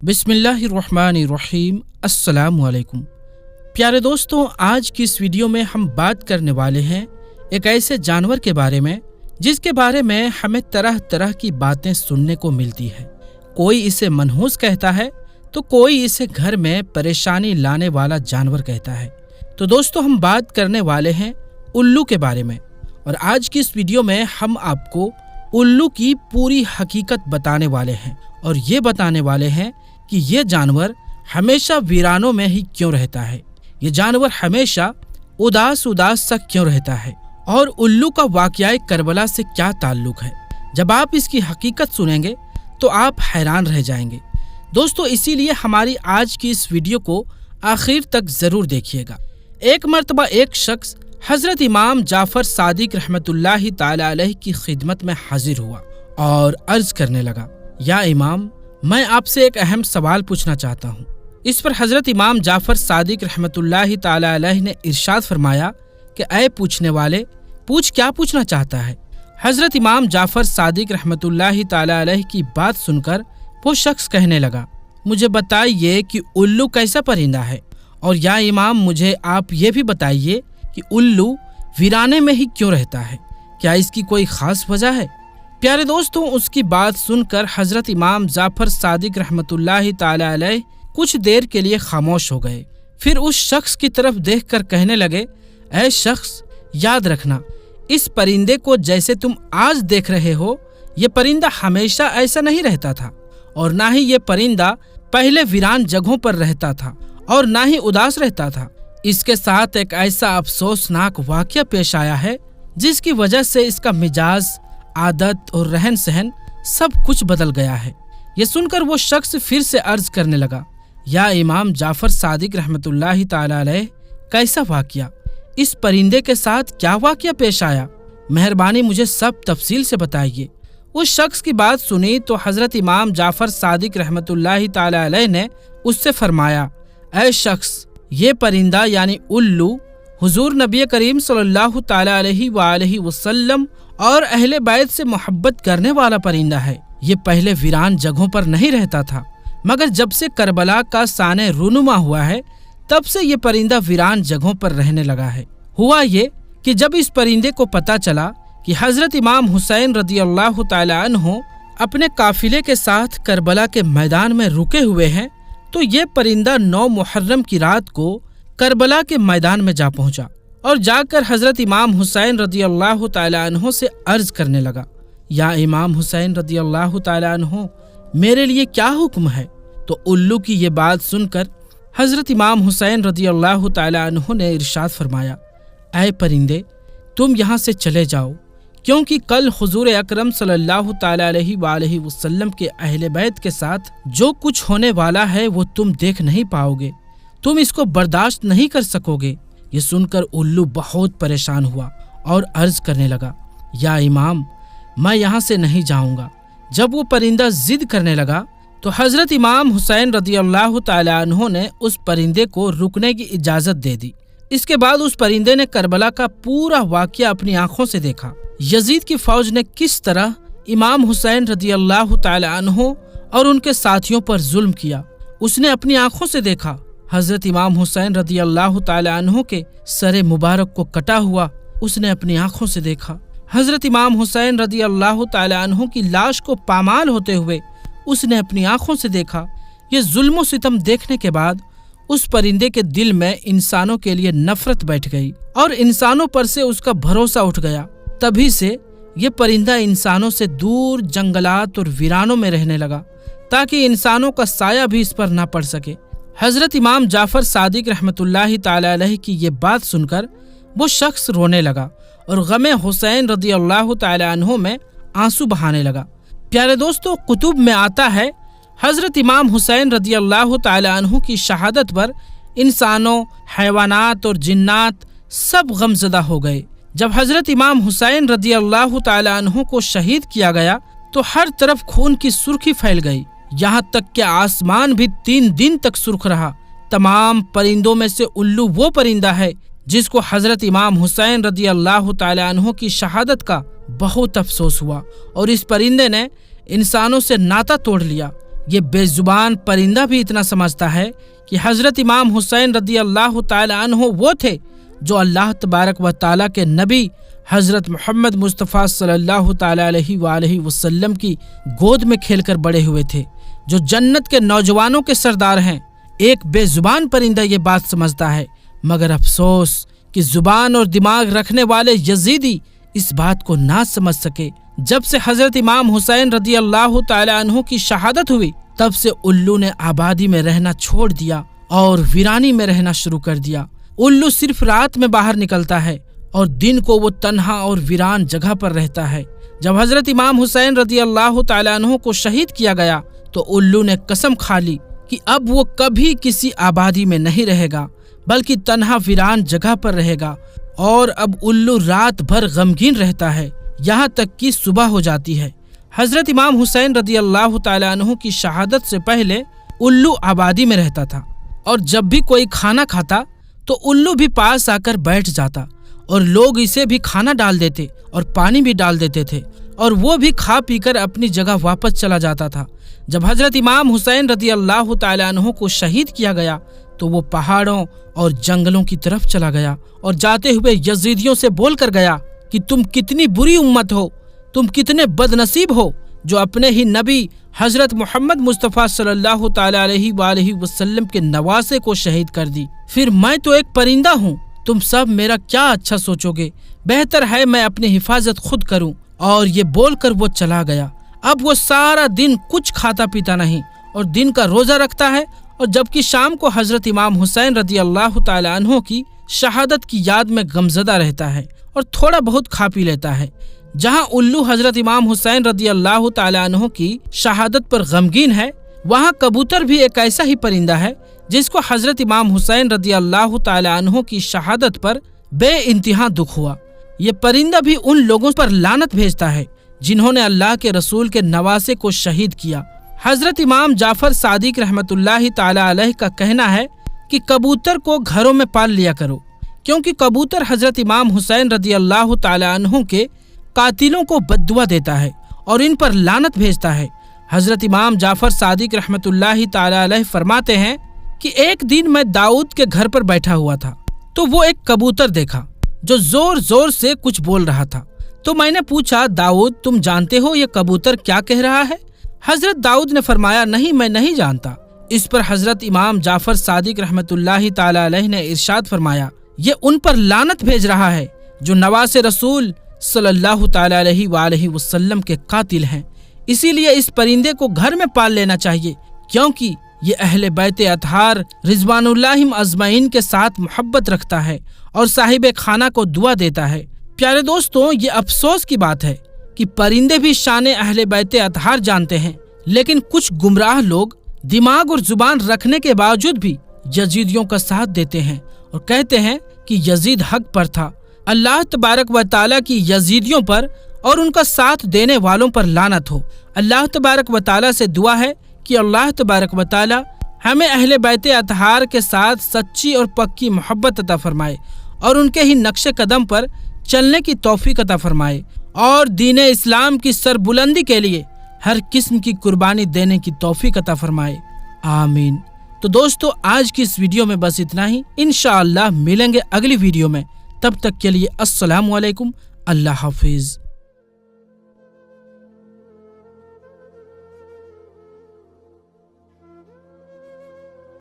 बिस्मिल्लाहिर्रहमानिर्रहीम। अस्सलाम वालेकुम। प्यारे दोस्तों, आज की इस वीडियो में हम बात करने वाले हैं एक ऐसे जानवर के बारे में जिसके बारे में हमें तरह तरह की बातें सुनने को मिलती है। कोई इसे मनहूस कहता है तो कोई इसे घर में परेशानी लाने वाला जानवर कहता है। तो दोस्तों, हम बात करने वाले हैं उल्लू के बारे में, और आज की इस वीडियो में हम आपको उल्लू की पूरी हकीकत बताने वाले हैं और ये बताने वाले हैं कि ये जानवर हमेशा वीरानों में ही क्यों रहता है, ये जानवर हमेशा उदास सा क्यों रहता है, और उल्लू का वाक़या करबला से क्या ताल्लुक है। जब आप इसकी हकीकत सुनेंगे तो आप हैरान रह जाएंगे। दोस्तों, इसीलिए हमारी आज की इस वीडियो को आखिर तक ज़रूर देखिएगा। एक मर्तबा एक शख्स हज़रत इमाम जाफ़र सादिक रहमतुल्लाहि ताला अलैह की खिदमत में हाजिर हुआ और अर्ज़ करने लगा, या इमाम, मैं आपसे एक अहम सवाल पूछना चाहता हूँ। इस पर हज़रत इमाम जाफ़र सादिक रहमतुल्लाहि ताला अलैह ने इरशाद फरमाया कि ऐ पूछने वाले, पूछ, क्या पूछना चाहता है। हज़रत इमाम जाफ़र सादिक रहमतुल्लाहि ताला अलैह की बात सुनकर वो शख्स कहने लगा, मुझे बताइए कि उल्लू कैसा परिंदा है, और या इमाम, मुझे आप ये भी बताइए कि उल्लू वीराने में ही क्यों रहता है, क्या इसकी कोई ख़ास वजह है। प्यारे दोस्तों, उसकी बात सुनकर हज़रत इमाम जाफ़र सादिक रहमतुल्लाहि ताला अलैह कुछ देर के लिए खामोश हो गए। फिर उस शख्स की तरफ देखकर कहने लगे, ऐ शख्स, याद रखना, इस परिंदे को जैसे तुम आज देख रहे हो, ये परिंदा हमेशा ऐसा नहीं रहता था, और ना ही ये परिंदा पहले वीरान जगहों पर रहता था और ना ही उदास रहता था। इसके साथ एक ऐसा अफसोसनाक वाक़या पेश आया है जिसकी वजह से इसका मिजाज, आदत और रहन सहन सब कुछ बदल गया है। ये सुनकर वो शख्स फिर से अर्ज करने लगा, या इमाम जाफ़र सादिक रहमतुल्लाहि ताला अलैह, कैसा वाक़या, इस परिंदे के साथ क्या वाक़या पेश आया, मेहरबानी मुझे सब तफसील से बताइए। उस शख्स की बात सुनी तो हज़रत इमाम जाफ़र सादिक रहमतुल्लाहि ताला अलैह ने उससे फरमाया, ऐ शख्स, ये परिंदा यानी उल्लू हुजूर नबी करीम सल्लल्लाहु ताला अलैहि वसल्लम और अहले बैत से मोहब्बत करने वाला परिंदा है। ये पहले वीरान जगहों पर नहीं रहता था, मगर जब से करबला का साने रूनुमा हुआ है तब से ये परिंदा वीरान जगहों पर रहने लगा है। हुआ ये कि जब इस परिंदे को पता चला कि हज़रत इमाम हुसैन रदियल्लाहु ताला अन्हु अपने काफिले के साथ करबला के मैदान में रुके हुए हैं, तो ये परिंदा 9 मुहर्रम की रात को करबला के मैदान में जा पहुंचा और जाकर हज़रत इमाम हुसैन रदियल्लाहु ताला अन्हु से अर्ज करने लगा, या इमाम हुसैन रदियल्लाहु ताला अन्हु, मेरे लिए क्या हुक्म है। तो उल्लू की ये बात सुनकर हज़रत इमाम हुसैन रदियल्लाहु ताला अन्हु ने इरशाद फरमाया, ऐ परिंदे, तुम यहाँ से चले जाओ, क्योंकि कल हुजूर अकरम सल्लल्लाहु ताला अलैहि वसल्लम के अहले बैत के साथ जो कुछ होने वाला है वो तुम देख नहीं पाओगे, तुम इसको बर्दाश्त नहीं कर सकोगे। ये सुनकर उल्लू बहुत परेशान हुआ और अर्ज करने लगा, या इमाम, मैं यहाँ से नहीं जाऊँगा। जब वो परिंदा जिद करने लगा तो हज़रत इमाम हुसैन रदियल्लाहु ताला अन्हु ने उस परिंदे को रुकने की इजाज़त दे दी। इसके बाद उस परिंदे ने करबला का पूरा वाक़या अपनी आंखों से देखा। यजीद की फौज ने किस तरह इमाम हुसैन रदियल्लाहु ताला अन्हु और उनके साथियों पर जुल्म किया, उसने अपनी आंखों से देखा। हज़रत इमाम हुसैन रदियल्लाहु ताला अन्हु के सरे मुबारक को कटा हुआ उसने अपनी आंखों से देखा। हज़रत इमाम हुसैन रदियल्लाहु ताला अन्हु की लाश को पामाल होते हुए उसने अपनी आंखों से देखा। ये जुल्म सितम देखने के बाद उस परिंदे के दिल में इंसानों के लिए नफरत बैठ गई और इंसानों पर से उसका भरोसा उठ गया। तभी से ये परिंदा इंसानों से दूर जंगलात और वीरानों में रहने लगा, ताकि इंसानों का साया भी इस पर ना पड़ सके। हज़रत इमाम जाफ़र सादिक रहमतुल्लाहि ताला अलैह की ये बात सुनकर वो शख्स रोने लगा और गमे हुसैन रदियल्लाहु ताला अन्हु में आंसू बहाने लगा। प्यारे दोस्तों, कुतुब में आता है, हज़रत इमाम हुसैन रदियल्लाहु ताला अन्हु की शहादत पर इंसानों, हैवानात और जिन्नात सब गमज़दा हो गए। जब हज़रत इमाम हुसैन रदियल्लाहु ताला अन्हु को शहीद किया गया तो हर तरफ खून की सुर्खी फैल गई, यहाँ तक कि आसमान भी 3 दिन तक सुर्ख रहा। तमाम परिंदों में से उल्लू वो परिंदा है जिसको हज़रत इमाम हुसैन रदियल्लाहु ताला अन्हु की शहादत का बहुत अफसोस हुआ, और इस परिंदे ने इंसानों से नाता तोड़ लिया। یہ بے زبان پرندہ بھی اتنا سمجھتا ہے کہ حضرت امام حسین رضی اللہ تعالی عنہ وہ تھے جو اللہ تبارک و تعالی کے نبی حضرت محمد مصطفیٰ صلی اللہ تعالی علیہ وآلہ وسلم کی گود میں کھیل کر بڑے ہوئے تھے، جو جنت کے نوجوانوں کے سردار ہیں۔ ایک بے زبان پرندہ یہ بات سمجھتا ہے، مگر افسوس کہ زبان اور دماغ رکھنے والے یزیدی اس بات کو نہ سمجھ سکے۔ جب سے حضرت امام حسین رضی اللہ تعالی عنہ کی شہادت ہوئی، تب سے الو نے آبادی میں رہنا چھوڑ دیا اور ویرانی میں رہنا شروع کر دیا۔ الو صرف رات میں باہر نکلتا ہے اور دن کو وہ تنہا اور ویران جگہ پر رہتا ہے۔ جب حضرت امام حسین رضی اللہ تعالی عنہ کو شہید کیا گیا تو الو نے قسم کھا لی کہ اب وہ کبھی کسی آبادی میں نہیں رہے گا، بلکہ تنہا ویران جگہ پر رہے گا۔ اور اب الو رات بھر غمگین رہتا ہے، یہاں تک کہ صبح ہو جاتی ہے۔ حضرت امام حسین رضی اللہ تعالی عنہ کی شہادت سے پہلے الو آبادی میں رہتا تھا، اور جب بھی کوئی کھانا کھاتا تو الو بھی پاس آ کر بیٹھ جاتا، اور لوگ اسے بھی کھانا ڈال دیتے اور پانی بھی ڈال دیتے تھے، اور وہ بھی کھا پی کر اپنی جگہ واپس چلا جاتا تھا۔ جب حضرت امام حسین رضی اللہ تعالی عنہ کو شہید کیا گیا تو وہ پہاڑوں اور جنگلوں کی طرف چلا گیا، اور جاتے ہوئے یزیدیوں سے بول کر گیا کہ تم کتنی بری امت ہو، تم کتنے بد نصیب ہو جو اپنے ہی نبی حضرت محمد مصطفیٰ صلی اللہ تعالی علیہ وآلہ وسلم کے نواسے کو شہید کر دی۔ پھر میں تو ایک پرندہ ہوں، تم سب میرا کیا اچھا سوچو گے، بہتر ہے میں اپنی حفاظت خود کروں۔ اور یہ بول کر وہ چلا گیا۔ اب وہ سارا دن کچھ کھاتا پیتا نہیں اور دن کا روزہ رکھتا ہے، اور جبکہ شام کو حضرت امام حسین رضی اللہ تعالی عنہ کی شہادت کی یاد میں غمزدہ رہتا ہے اور تھوڑا بہت کھا پی لیتا ہے۔ جہاں الو حضرت امام حسین رضی اللہ تعالی عنہ کی شہادت پر غمگین ہے، وہاں کبوتر بھی ایک ایسا ہی پرندہ ہے جس کو حضرت امام حسین رضی اللہ تعالی عنہ کی شہادت پر بے انتہا دکھ ہوا۔ یہ پرندہ بھی ان لوگوں پر لعنت بھیجتا ہے جنہوں نے اللہ کے رسول کے نواسے کو شہید کیا۔ حضرت امام جعفر صادق رحمۃ اللہ تعالی علیہ کا کہنا ہے کہ کبوتر کو گھروں میں پال لیا کرو، کیونکہ کبوتر حضرت امام حسین رضی اللہ تعالی عنہ کے قاتلوں کو بد دعا دیتا ہے اور ان پر لعنت بھیجتا ہے۔ حضرت امام جعفر صادق رحمۃ اللہ تعالی علیہ فرماتے ہیں کہ ایک دن میں داؤد کے گھر پر بیٹھا ہوا تھا تو وہ ایک کبوتر دیکھا جو زور زور سے کچھ بول رہا تھا، تو میں نے پوچھا، داؤد تم جانتے ہو یہ کبوتر کیا کہہ رہا ہے؟ حضرت داؤد نے فرمایا، نہیں میں نہیں جانتا۔ اس پر حضرت امام جعفر صادق رحمۃ اللہ تعالی علیہ نے ارشاد فرمایا، یہ ان پر لعنت بھیج رہا ہے جو نواس رسول صلی اللہ تعالی علیہ وآلہ وسلم کے قاتل ہیں۔ اسی لیے اس پرندے کو گھر میں پال لینا چاہیے، کیونکہ یہ اہل بیت اطہار رضوان اللہ اجمعین کے ساتھ محبت رکھتا ہے اور صاحب خانہ کو دعا دیتا ہے۔ پیارے دوستوں، یہ افسوس کی بات ہے کہ پرندے بھی شان اہل بیت اطہار جانتے ہیں، لیکن کچھ گمراہ لوگ دماغ اور زبان رکھنے کے باوجود بھی یزیدیوں کا ساتھ دیتے ہیں اور کہتے ہیں کہ یزید حق پر تھا۔ اللہ تبارک و تعالیٰ کی یزیدیوں پر اور ان کا ساتھ دینے والوں پر لعنت ہو۔ اللہ تبارک و تعالیٰ سے دعا ہے کہ اللہ تبارک و تعالیٰ ہمیں اہل بیت اطہار کے ساتھ سچی اور پکی محبت عطا فرمائے اور ان کے ہی نقش قدم پر چلنے کی توفیق عطا فرمائے، اور دین اسلام کی سربلندی کے لیے ہر قسم کی قربانی دینے کی توفیق عطا فرمائے، آمین۔ تو دوستو، آج کی اس ویڈیو میں بس اتنا ہی، انشاءاللہ ملیں گے اگلی ویڈیو میں، تب تک کے لیے السلام علیکم، اللہ حافظ۔